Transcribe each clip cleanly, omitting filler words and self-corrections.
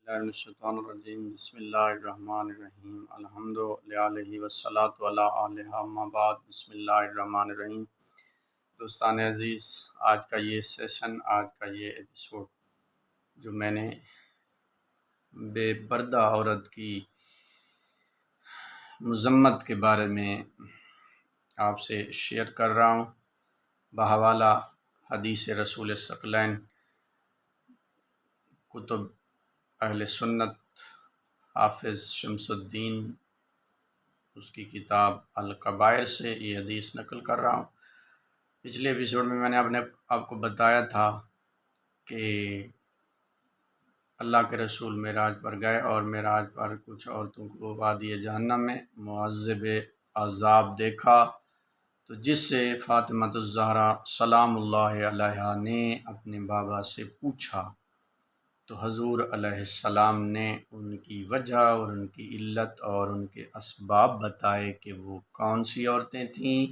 باللہ من الشیطان الرجیم بسم اللہ الرحمن الرحیم الحمد للہ والصلاۃ علی آلہ اما بعد بسم اللہ الرحمن الرحیم۔ دوستان عزیز، آج کا یہ سیشن، آج کا یہ ایپیسوڈ جو میں نے بے پردہ عورت کی مذمت کے بارے میں آپ سے شیئر کر رہا ہوں بحوالہ حدیث رسول ثقلین کتب اہل سنت حافظ شمس الدین اس کی کتاب الکبائر سے یہ حدیث نقل کر رہا ہوں۔ پچھلے ایپیسوڈ میں نے آپ کو بتایا تھا کہ اللہ کے رسول معراج پر گئے اور معراج پر کچھ عورتوں کو وادی جہنم میں معذب عذاب دیکھا، تو جس سے فاطمہ الزہرا سلام اللہ علیہا نے اپنے بابا سے پوچھا، تو حضور علیہ السلام نے ان کی وجہ اور ان کی علت اور ان کے اسباب بتائے کہ وہ کون سی عورتیں تھیں،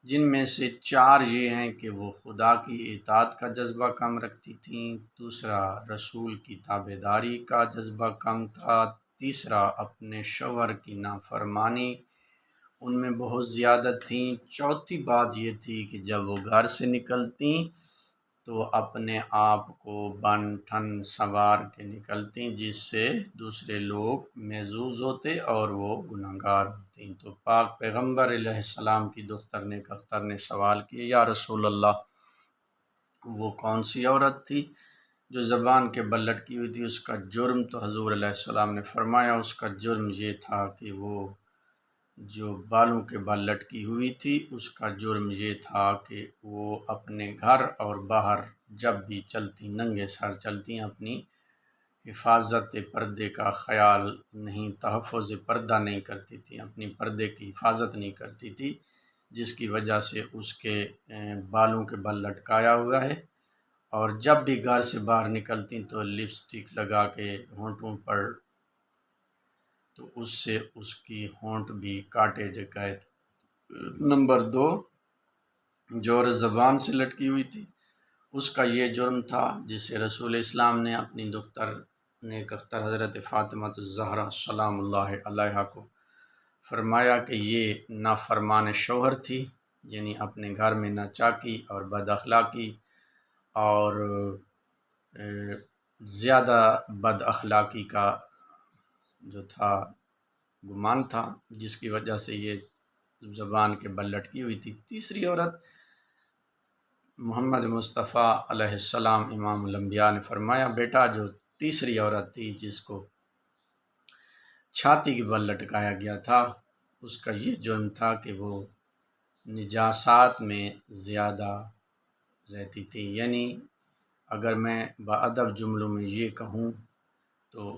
جن میں سے 4 یہ ہیں کہ وہ خدا کی اطاعت کا جذبہ کم رکھتی تھیں، دوسرا رسول کی تابعداری کا جذبہ کم تھا، تیسرا اپنے شوہر کی نافرمانی ان میں بہت زیادہ تھیں، چوتھی بات یہ تھی کہ جب وہ گھر سے نکلتیں تو اپنے آپ کو بن ٹھن سنوار کے نکلتی، جس سے دوسرے لوگ محظوظ ہوتے اور وہ گنہگار ہوتی۔ تو پاک پیغمبر علیہ السلام کی دختر نے سوال کیا، یا رسول اللہ، وہ کون سی عورت تھی جو زبان کے بل لٹکی ہوئی تھی؟ اس کا جرم، تو حضور علیہ السلام نے فرمایا اس کا جرم یہ تھا کہ وہ جو بالوں کے بل لٹکی ہوئی تھی، اس کا جرم یہ تھا کہ وہ اپنے گھر اور باہر جب بھی چلتی ننگے سر چلتی، اپنی حفاظت پردے کا خیال نہیں، تحفظ پردہ نہیں کرتی تھی، اپنی پردے کی حفاظت نہیں کرتی تھی، جس کی وجہ سے اس کے بالوں کے بل لٹکایا ہوا ہے، اور جب بھی گھر سے باہر نکلتی تو لپسٹک لگا کے ہونٹوں پر، تو اس سے اس کی ہونٹ بھی کاٹے گئے تھے۔ نمبر 2، جو زبان سے لٹکی ہوئی تھی، اس کا یہ جرم تھا جسے رسول اسلام نے اپنی دختر نیک اختر حضرت فاطمہ الزہرا سلام اللہ علیہا کو فرمایا کہ یہ نافرمان شوہر تھی، یعنی اپنے گھر میں ناچاکی اور بد اخلاقی اور زیادہ بد اخلاقی کا جو تھا گمان تھا، جس کی وجہ سے یہ زبان کے بل لٹکی ہوئی تھی۔ تیسری عورت محمد مصطفیٰ علیہ السلام امام الانبیاء نے فرمایا، بیٹا جو تیسری عورت تھی جس کو چھاتی کے بل لٹکایا گیا تھا، اس کا یہ جرم تھا کہ وہ نجاسات میں زیادہ رہتی تھی۔ یعنی اگر میں بادب جملوں میں یہ کہوں تو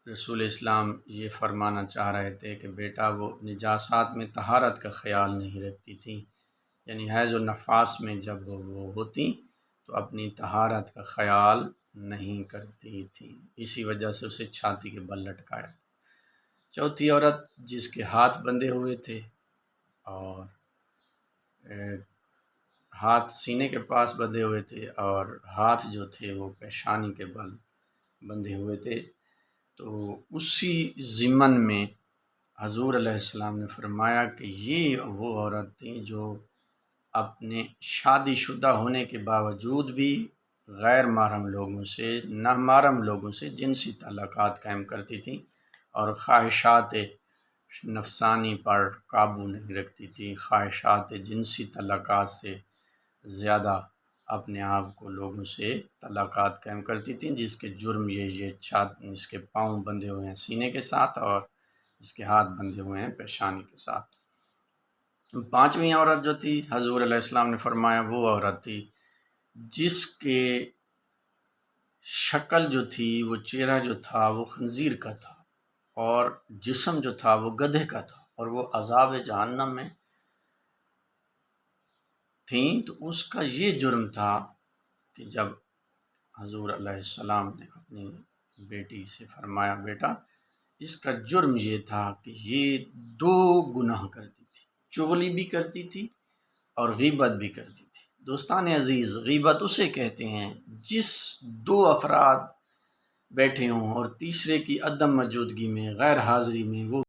رسول اسلام یہ فرمانا چاہ رہے تھے کہ بیٹا وہ نجاسات میں طہارت کا خیال نہیں رکھتی تھی، یعنی حیض و نفاس میں جب وہ ہوتی تو اپنی طہارت کا خیال نہیں کرتی تھی، اسی وجہ سے اسے چھاتی کے بل لٹکایا۔ چوتھی عورت جس کے ہاتھ بندھے ہوئے تھے اور ہاتھ سینے کے پاس بندھے ہوئے تھے اور ہاتھ جو تھے وہ پیشانی کے بل بندھے ہوئے تھے، تو اسی ضمن میں حضور علیہ السلام نے فرمایا کہ یہ وہ عورت تھی جو اپنے شادی شدہ ہونے کے باوجود بھی غیر محرم لوگوں سے، نامحرم لوگوں سے جنسی تعلقات قائم کرتی تھیں اور خواہشات نفسانی پر قابو نہیں رکھتی تھی، خواہشات جنسی تعلقات سے زیادہ اپنے آپ کو لوگوں سے تعلقات قائم کرتی تھیں، جس کے جرم اس کے پاؤں بندھے ہوئے ہیں سینے کے ساتھ اور اس کے ہاتھ بندھے ہوئے ہیں پیشانی کے ساتھ۔ 5ویں عورت جو تھی، حضور علیہ السلام نے فرمایا وہ عورت تھی جس کے شکل جو تھی، وہ چہرہ جو تھا وہ خنزیر کا تھا اور جسم جو تھا وہ گدھے کا تھا، اور وہ عذاب جہنم میں تھیں۔ تو اس کا یہ جرم تھا کہ جب حضور علیہ السلام نے اپنی بیٹی سے فرمایا، بیٹا اس کا جرم یہ تھا کہ یہ 2 گناہ کرتی تھی، چغلی بھی کرتی تھی اور غیبت بھی کرتی تھی۔ دوستان عزیز، غیبت اسے کہتے ہیں جس 2 افراد بیٹھے ہوں اور تیسرے کی عدم موجودگی میں، غیر حاضری میں وہ